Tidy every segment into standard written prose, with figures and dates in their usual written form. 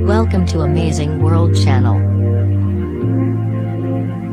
Welcome to Amazing World Channel.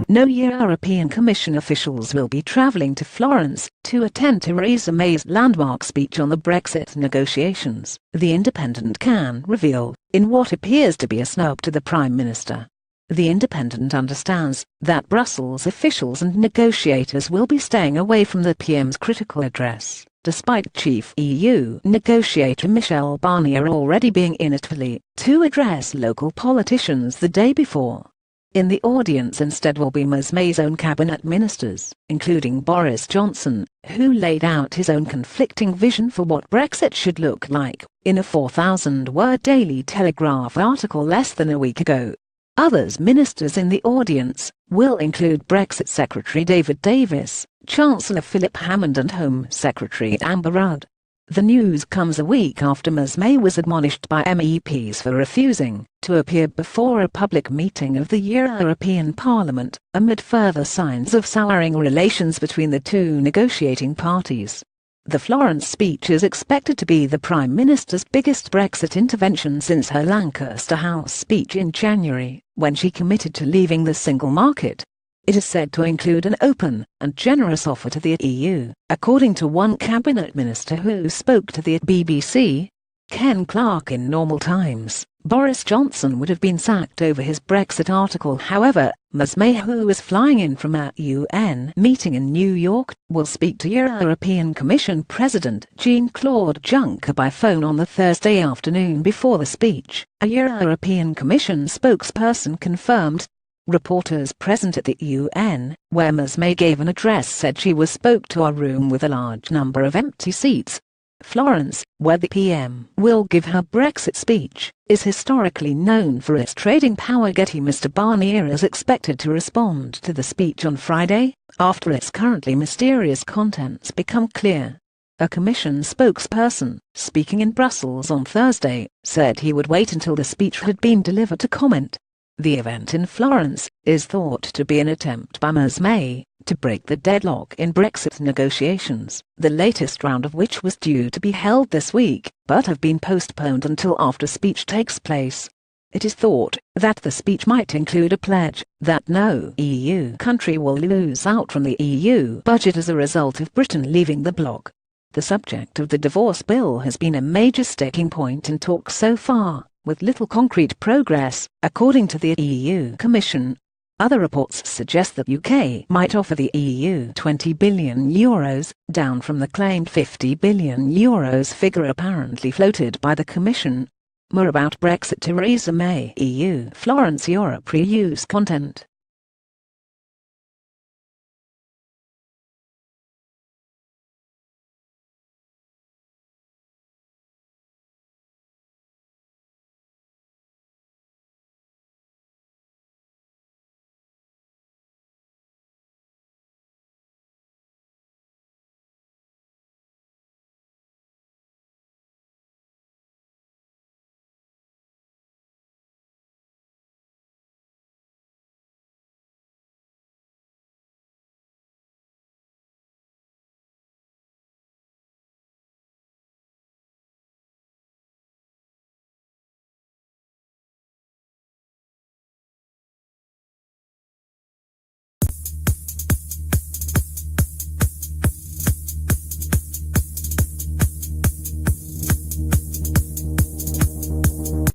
No European Commission officials will be travelling to Florence to attend Theresa May's landmark speech on the Brexit negotiations, The Independent can reveal, in what appears to be a snub to the Prime Minister. The Independent understands that Brussels officials and negotiators will be staying away from the PM's critical address, despite Chief EU negotiator Michel Barnier already being in Italy to address local politicians the day before. In the audience instead will be Ms May's own cabinet ministers, including Boris Johnson, who laid out his own conflicting vision for what Brexit should look like, in a 4,000-word Daily Telegraph article less than a week ago. Others ministers in the audience will include Brexit Secretary David Davis, Chancellor Philip Hammond and Home Secretary Amber Rudd. The news comes a week after Ms May was admonished by MEPs for refusing to appear before a public meeting of the European Parliament, amid further signs of souring relations between the two negotiating parties. The Florence speech is expected to be the Prime Minister's biggest Brexit intervention since her Lancaster House speech in January, when she committed to leaving the single market. It is said to include an open and generous offer to the EU, according to one cabinet minister who spoke to the BBC. Ken Clarke in normal times, Boris Johnson would have been sacked over his Brexit article. However, Ms May, who is flying in from a UN meeting in New York, will speak to European Commission President Jean-Claude Juncker by phone on the Thursday afternoon before the speech, a European Commission spokesperson confirmed. Reporters present at the UN, where Ms May gave an address, said she was spoke to a room with a large number of empty seats. Florence, where the PM will give her Brexit speech, is historically known for its trading power. Mr Barnier is expected to respond to the speech on Friday, after its currently mysterious contents become clear. A Commission spokesperson, speaking in Brussels on Thursday, said he would wait until the speech had been delivered to comment. The event in Florence is thought to be an attempt by Ms May to break the deadlock in Brexit negotiations, the latest round of which was due to be held this week, but have been postponed until after speech takes place. It is thought that the speech might include a pledge that no EU country will lose out from the EU budget as a result of Britain leaving the bloc. The subject of the divorce bill has been a major sticking point in talks so far, with little concrete progress, according to the EU Commission. Other reports suggest the UK might offer the EU €20 billion, down from the claimed €50 billion figure apparently floated by the Commission. More about Brexit. Theresa May, EU, Florence, Europe. Reuse content.